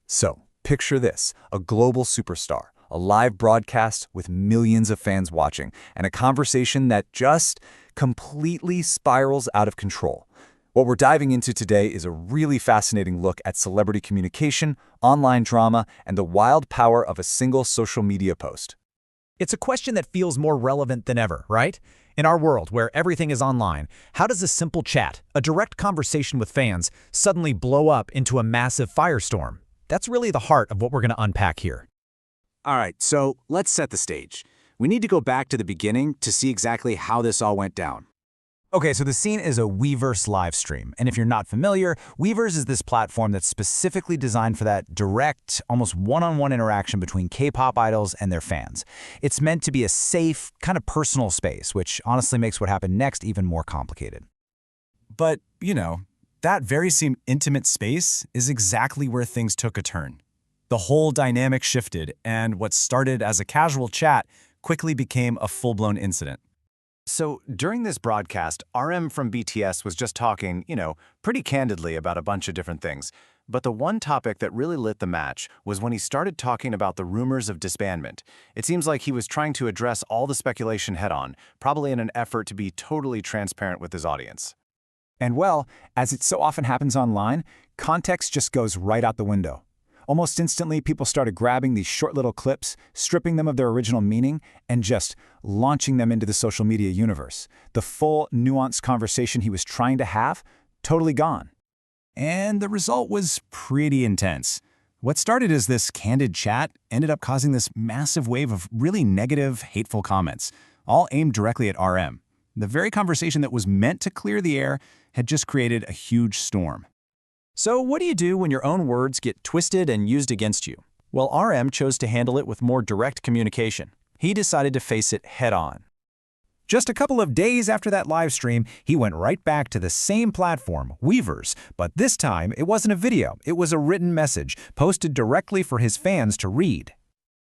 So, picture this, a global superstar, a live broadcast with millions of fans watching, and a conversation that just completely spirals out of control. What we're diving into today is a really fascinating look at celebrity communication, online drama, and the wild power of a single social media post. It's a question that feels more relevant than ever, right? In our world, where everything is online, how does a simple chat, a direct conversation with fans, suddenly blow up into a massive firestorm? That's really the heart of what we're going to unpack here. All right, so let's set the stage. We need to go back to the beginning to see exactly how this all went down. Okay, so the scene is a Weverse live stream. And if you're not familiar, Weverse is this platform that's specifically designed for that direct, almost one-on-one interaction between K-pop idols and their fans. It's meant to be a safe, kind of personal space, which honestly makes what happened next even more complicated. But, that very same intimate space is exactly where things took a turn. The whole dynamic shifted, and what started as a casual chat quickly became a full-blown incident. So during this broadcast, RM from BTS was just talking, pretty candidly about a bunch of different things. But the one topic that really lit the match was when he started talking about the rumors of disbandment. It seems like he was trying to address all the speculation head-on, probably in an effort to be totally transparent with his audience. And well, as it so often happens online, context just goes right out the window. Almost instantly, people started grabbing these short little clips, stripping them of their original meaning, and just launching them into the social media universe. The full, nuanced conversation he was trying to have, totally gone. And the result was pretty intense. What started as this candid chat ended up causing this massive wave of really negative, hateful comments, all aimed directly at RM. The very conversation that was meant to clear the air had just created a huge storm. So what do you do when your own words get twisted and used against you? Well, RM chose to handle it with more direct communication. He decided to face it head-on. Just a couple of days after that live stream, he went right back to the same platform, Weverse, but this time it wasn't a video, it was a written message posted directly for his fans to read.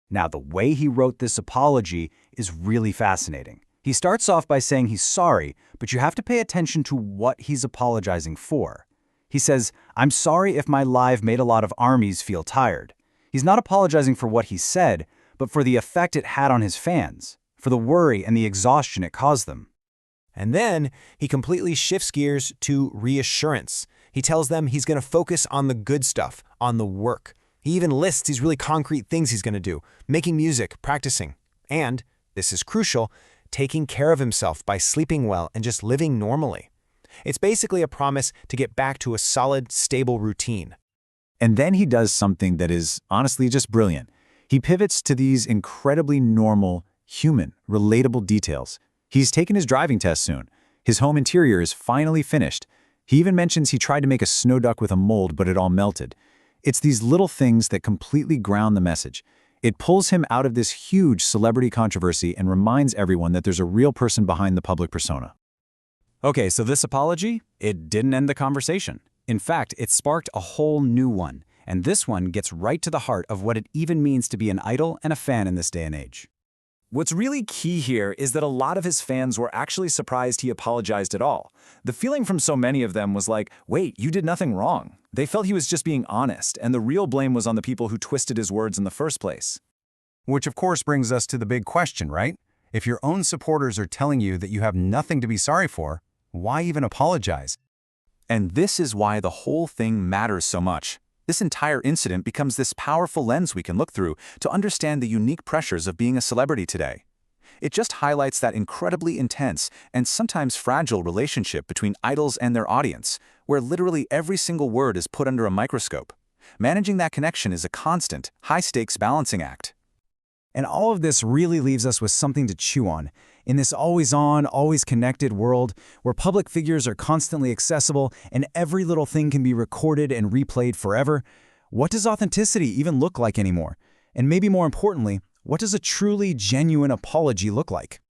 Now, the way he wrote this apology is really fascinating. He starts off by saying he's sorry, but you have to pay attention to what he's apologizing for. He says, "I'm sorry if my live made a lot of armies feel tired." He's not apologizing for what he said, but for the effect it had on his fans, for the worry and the exhaustion it caused them. And then he completely shifts gears to reassurance. He tells them he's going to focus on the good stuff, on the work. He even lists these really concrete things he's going to do, making music, practicing, and, this is crucial, taking care of himself by sleeping well and just living normally. It's basically a promise to get back to a solid, stable routine. And then he does something that is honestly just brilliant. He pivots to these incredibly normal, human, relatable details. He's taken his driving test soon. His home interior is finally finished. He even mentions he tried to make a snow duck with a mold, but it all melted. It's these little things that completely ground the message. It pulls him out of this huge celebrity controversy and reminds everyone that there's a real person behind the public persona. Okay, so this apology, it didn't end the conversation. In fact, it sparked a whole new one. And this one gets right to the heart of what it even means to be an idol and a fan in this day and age. What's really key here is that a lot of his fans were actually surprised he apologized at all. The feeling from so many of them was like, wait, you did nothing wrong. They felt he was just being honest, and the real blame was on the people who twisted his words in the first place. Which of course brings us to the big question, right? If your own supporters are telling you that you have nothing to be sorry for, why even apologize? And this is why the whole thing matters so much. This entire incident becomes this powerful lens we can look through to understand the unique pressures of being a celebrity today. It just highlights that incredibly intense and sometimes fragile relationship between idols and their audience, where literally every single word is put under a microscope. Managing that connection is a constant, high-stakes balancing act. And all of this really leaves us with something to chew on. In this always-on, always-connected world, where public figures are constantly accessible and every little thing can be recorded and replayed forever, what does authenticity even look like anymore? And maybe more importantly, what does a truly genuine apology look like?